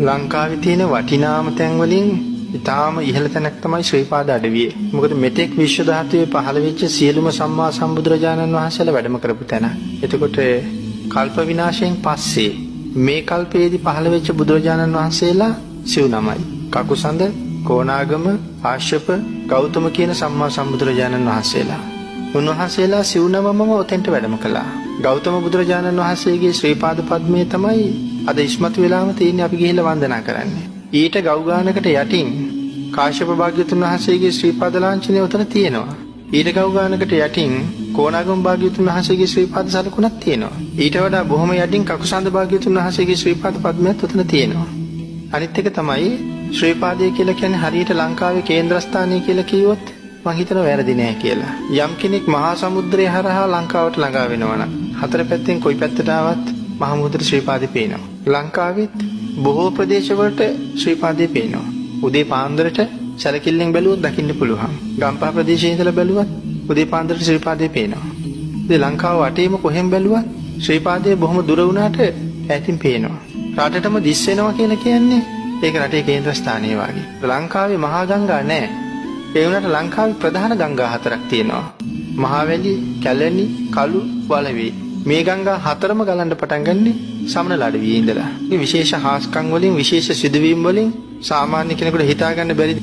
ලංකාවේ තියෙන වටිනාම තැන් වලින් ඊටාම ඉහළ තැනක් තමයි ශ්‍රී පාද අඩවිය. මොකද මෙතෙක් විශ්ව ධාතුවේ පහළ වෙච්ච සියලුම සම්මා සම්බුදුරජාණන් වහන්සේලා වැඩම කරපු තැන. එතකොට කල්ප විනාශයෙන් පස්සේ මේ කල්පයේදී පහළ වෙච්ච බුදුරජාණන් වහන්සේලා සිව් නමයි. කකුසඳ, කොණාගම, ආශ්‍යප, ගෞතම කියන සම්මා සම්බුදුරජාණන් වහන්සේලා. උන්වහන්සේලා සිව් නමම ඔතෙන්ට වැඩම කළා. ගෞතම බුදුරජාණන් වහන්සේගේ ශ්‍රී පාද පද්මයේ තමයි අද ඉස්මතු වෙලාම තියෙන්නේ අපි ගිහිල්ලා වන්දනා කරන්නේ. ඊට ගව් ගානකට යටින් කාශ්‍යප භාග්‍යවතුන් වහන්සේගේ ශ්‍රී පාද ලාංඡනය උතන තියෙනවා. ඊට ගව් ගානකට යටින් කොණාගම භාග්‍යවතුන් වහන්සේගේ ශ්‍රී පාද සලකුණක් තියෙනවා. ඊට වඩා බොහොම යටින් කකුසඳ භාග්‍යවතුන් වහන්සේගේ ශ්‍රී පාද පද්මයත් උතන තියෙනවා. අනිත් එක තමයි ශ්‍රී පාදය කියලා කියන්නේ හරියට ලංකාවේ කේන්ද්‍රස්ථානය කියලා කිව්වොත් මං හිතනවා වැරදි නෑ කියලා. යම් කෙනෙක් මහා සමුද්‍රය හරහා ලංකාවට ළඟා වෙනවා නම් හතර පැත්තෙන් කොයි පැත්තට ආවත් මහා මුහුදට ශ්‍රී පාදේ පේනවා. ලංකාවෙත් බොහෝ ප්‍රදේශවලට ශ්‍රී පාදේ පේනවා. උදේ පාන්දරට සැලකිල්ලෙන් බැලුවොත් දකින්න පුළුවන්. ගම්පහ ප්‍රදේශයේ ඉඳලා බැලුවත් උදේ පාන්දරට ශ්‍රී පාදේ පේනවා. ඉතින් ලංකාව වටේම කොහෙන් බැලුවත් ශ්‍රී පාදේ බොහොම දුර වුණාට ඈතින් පේනවා. රටටම දිස් වෙනවා කියලා කියන්නේ ඒක රටේ කේන්ද්‍රස්ථානයේ වගේ. ලංකාවේ මහා ගංගා නෑ. ඒ වුණාට ලංකාවේ ප්‍රධාන ගංගා හතරක් තියෙනවා. මහවැලි, කැලණි, කළු, වලවි. මේ ගංගා හතරම ගලන්න පටන් ගන්නේ සමනල අඩවියේ ඉඳලා. මේ විශේෂ හාස්කම් වලින් විශේෂ සිදුවීම් වලින් සාමාන්‍ය කෙනෙකුට හිතා ගන්න බැරි